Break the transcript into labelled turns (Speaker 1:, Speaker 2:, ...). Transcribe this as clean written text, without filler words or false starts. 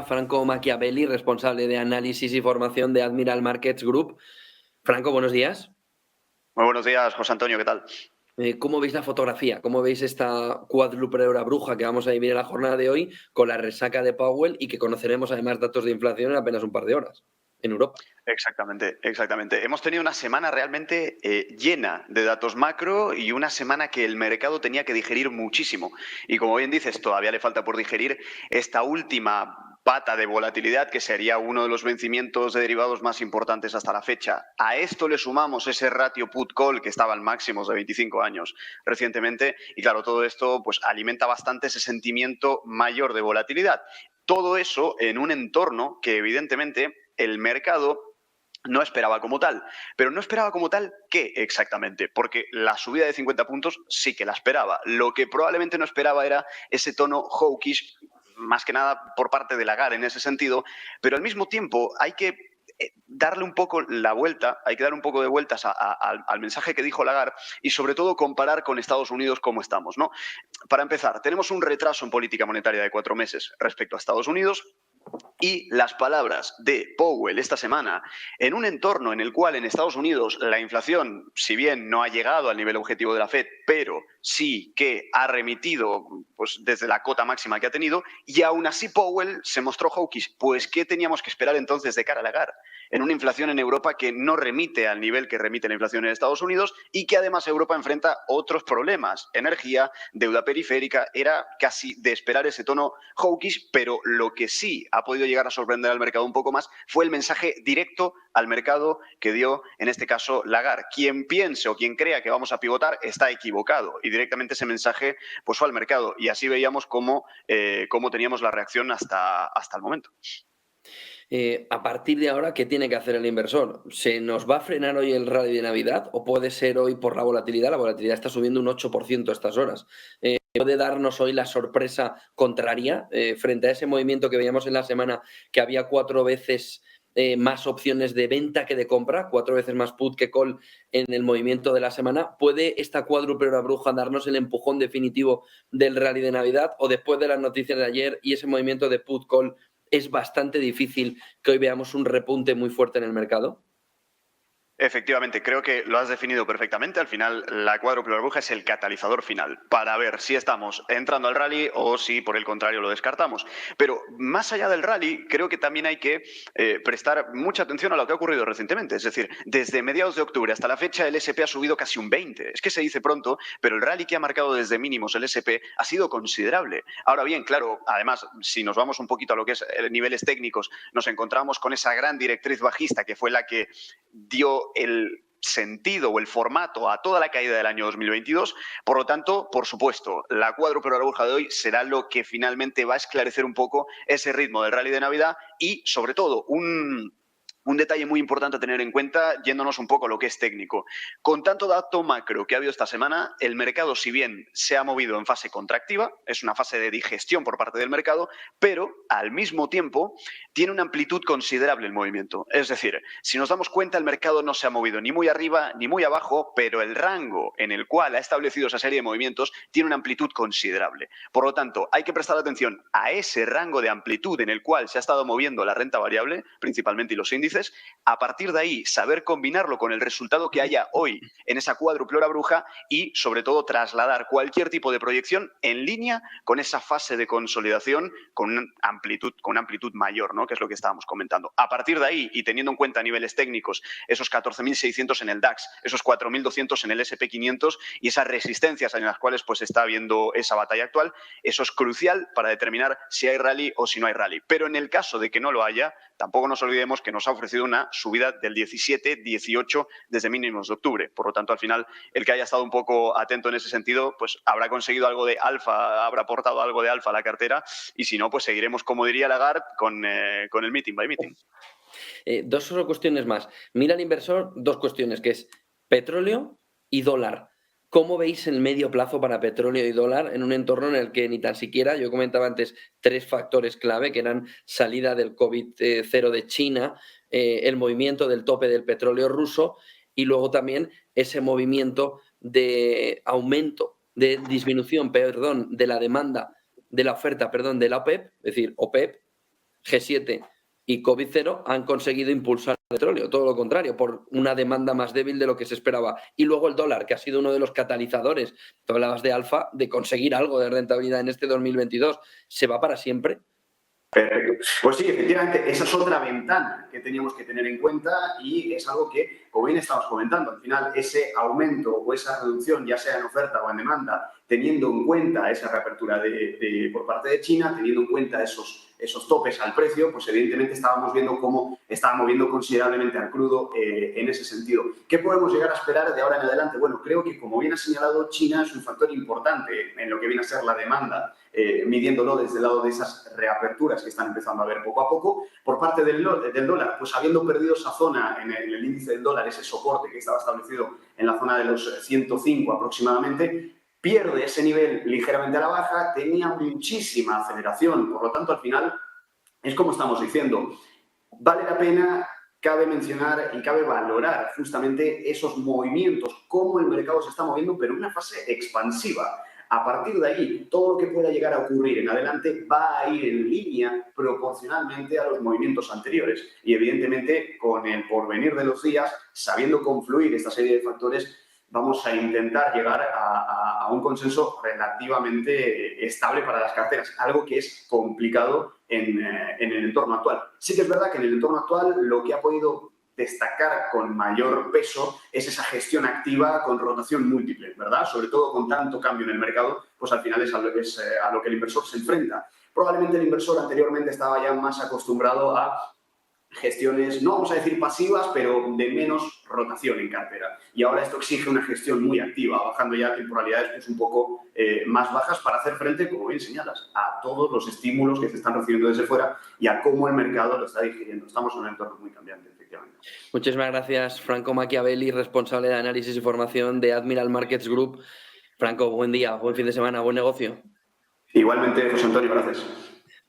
Speaker 1: Franco Machiavelli, responsable de análisis y formación de Admiral Markets Group. Franco, buenos días.
Speaker 2: Muy buenos días, José Antonio, ¿qué tal?
Speaker 1: ¿Cómo veis la fotografía? ¿Cómo veis esta cuádruple hora bruja que vamos a vivir en la jornada de hoy con la resaca de Powell y que conoceremos además datos de inflación en apenas un par de horas en Europa?
Speaker 2: Exactamente. Hemos tenido una semana realmente llena de datos macro y una semana que el mercado tenía que digerir muchísimo. Y como bien dices, todavía le falta por digerir esta última pata de volatilidad que sería uno de los vencimientos de derivados más importantes hasta la fecha. A esto le sumamos ese ratio put-call que estaba en máximos de 25 años recientemente y claro, todo esto pues alimenta bastante ese sentimiento mayor de volatilidad. Todo eso en un entorno que evidentemente el mercado no esperaba como tal. Pero no esperaba como tal, ¿qué exactamente? Porque la subida de 50 puntos sí que la esperaba. Lo que probablemente no esperaba era ese tono hawkish, más que nada por parte de Lagarde en ese sentido, pero al mismo tiempo hay que darle un poco la vuelta, hay que dar un poco de vueltas al mensaje que dijo Lagarde y sobre todo comparar con Estados Unidos cómo estamos, ¿no? Para empezar, tenemos un retraso en política monetaria de 4 meses respecto a Estados Unidos. Y las palabras de Powell esta semana, en un entorno en el cual en Estados Unidos la inflación, si bien no ha llegado al nivel objetivo de la Fed, pero sí que ha remitido pues, desde la cota máxima que ha tenido, y aún así Powell se mostró hawkish. Pues, ¿qué teníamos que esperar entonces de cara a Lagarde? En una inflación en Europa que no remite al nivel que remite la inflación en Estados Unidos y que además Europa enfrenta otros problemas, energía, deuda periférica, era casi de esperar ese tono hawkish, pero lo que sí ha podido llegar a sorprender al mercado un poco más fue el mensaje directo al mercado que dio, en este caso, Lagarde. Quien piense o quien crea que vamos a pivotar está equivocado y directamente ese mensaje pues, fue al mercado y así veíamos cómo teníamos la reacción hasta el momento.
Speaker 1: A partir de ahora, ¿qué tiene que hacer el inversor? ¿Se nos va a frenar hoy el rally de Navidad o puede ser hoy por la volatilidad? La volatilidad está subiendo un 8% a estas horas. ¿Puede darnos hoy la sorpresa contraria frente a ese movimiento que veíamos en la semana, que había 4 veces más opciones de venta que de compra, 4 veces más put que call en el movimiento de la semana? ¿Puede esta cuádruple hora bruja darnos el empujón definitivo del rally de Navidad o después de las noticias de ayer y ese movimiento de put call es bastante difícil que hoy veamos un repunte muy fuerte en el mercado?
Speaker 2: Efectivamente, creo que lo has definido perfectamente. Al final, la cuádruple burbuja es el catalizador final para ver si estamos entrando al rally o si, por el contrario, lo descartamos. Pero más allá del rally, creo que también hay que prestar mucha atención a lo que ha ocurrido recientemente. Es decir, desde mediados de octubre hasta la fecha, el S&P ha subido casi un 20. Es que se dice pronto, pero el rally que ha marcado desde mínimos el S&P ha sido considerable. Ahora bien, claro, además, si nos vamos un poquito a lo que es niveles técnicos, nos encontramos con esa gran directriz bajista que fue la que dio el sentido o el formato a toda la caída del año 2022. Por lo tanto, por supuesto, la cuádruple hora bruja de hoy será lo que finalmente va a esclarecer un poco ese ritmo del rally de Navidad y, sobre todo, un detalle muy importante a tener en cuenta, yéndonos un poco a lo que es técnico. Con tanto dato macro que ha habido esta semana, el mercado, si bien se ha movido en fase contractiva, es una fase de digestión por parte del mercado, pero al mismo tiempo tiene una amplitud considerable el movimiento. Es decir, si nos damos cuenta, el mercado no se ha movido ni muy arriba ni muy abajo, pero el rango en el cual ha establecido esa serie de movimientos tiene una amplitud considerable. Por lo tanto, hay que prestar atención a ese rango de amplitud en el cual se ha estado moviendo la renta variable, principalmente, y los índices. A partir de ahí, saber combinarlo con el resultado que haya hoy en esa cuádruple hora bruja y, sobre todo, trasladar cualquier tipo de proyección en línea con esa fase de consolidación con una amplitud mayor, ¿no? Que es lo que estábamos comentando. A partir de ahí, y teniendo en cuenta a niveles técnicos, esos 14.600 en el DAX, esos 4.200 en el S&P 500 y esas resistencias en las cuales pues está habiendo esa batalla actual, eso es crucial para determinar si hay rally o si no hay rally. Pero en el caso de que no lo haya, tampoco nos olvidemos que nos ha ofrecido una subida del 17-18 desde mínimos de octubre. Por lo tanto, al final, el que haya estado un poco atento en ese sentido, pues habrá conseguido algo de alfa, habrá aportado algo de alfa a la cartera y si no, pues seguiremos, como diría Lagarde, con el meeting by meeting.
Speaker 1: Dos solo cuestiones más. Mira al inversor, dos cuestiones, que es petróleo y dólar. ¿Cómo veis el medio plazo para petróleo y dólar en un entorno en el que ni tan siquiera, yo comentaba antes, 3 factores clave, que eran salida del COVID-0 de China, el movimiento del tope del petróleo ruso y luego también ese movimiento de aumento, de disminución, de la demanda, de la oferta, de la OPEP, es decir, OPEP, G7 y COVID cero han conseguido impulsar el petróleo, todo lo contrario, por una demanda más débil de lo que se esperaba. Y luego el dólar, que ha sido uno de los catalizadores, tú hablabas de Alfa, de conseguir algo de rentabilidad en este 2022, ¿se va para siempre?
Speaker 3: Perfecto. Pues sí, efectivamente, esa es otra ventana que teníamos que tener en cuenta y es algo que, como bien estamos comentando, al final ese aumento o esa reducción, ya sea en oferta o en demanda, teniendo en cuenta esa reapertura por parte de China, teniendo en cuenta esos topes al precio, pues evidentemente estábamos viendo cómo estaba moviendo considerablemente al crudo en ese sentido. ¿Qué podemos llegar a esperar de ahora en adelante? Bueno, creo que, como bien ha señalado, China es un factor importante en lo que viene a ser la demanda, midiéndolo desde el lado de esas reaperturas que están empezando a ver poco a poco. Por parte del dólar, pues habiendo perdido esa zona en el índice del dólar, ese soporte que estaba establecido en la zona de los 105 aproximadamente, pierde ese nivel ligeramente a la baja, tenía muchísima aceleración, por lo tanto, al final, es como estamos diciendo, vale la pena, cabe mencionar y cabe valorar justamente esos movimientos, cómo el mercado se está moviendo, pero en una fase expansiva. A partir de ahí, todo lo que pueda llegar a ocurrir en adelante va a ir en línea proporcionalmente a los movimientos anteriores. Y evidentemente, con el porvenir de los días, sabiendo confluir esta serie de factores, vamos a intentar llegar a un consenso relativamente estable para las carteras, algo que es complicado en el entorno actual. Sí que es verdad que en el entorno actual lo que ha podido destacar con mayor peso es esa gestión activa con rotación múltiple, ¿verdad? Sobre todo con tanto cambio en el mercado, pues al final es a lo que el inversor se enfrenta. Probablemente el inversor anteriormente estaba ya más acostumbrado a gestiones, no vamos a decir pasivas, pero de menos rotación en cartera. Y ahora esto exige una gestión muy activa, bajando ya temporalidades pues un poco más bajas para hacer frente, como bien señalas, a todos los estímulos que se están recibiendo desde fuera y a cómo el mercado lo está digiriendo. Estamos en un entorno muy cambiante, efectivamente.
Speaker 1: Muchísimas gracias, Franco Machiavelli, responsable de análisis y formación de Admiral Markets Group. Franco, buen día, buen fin de semana, buen negocio.
Speaker 3: Igualmente, José Antonio, gracias.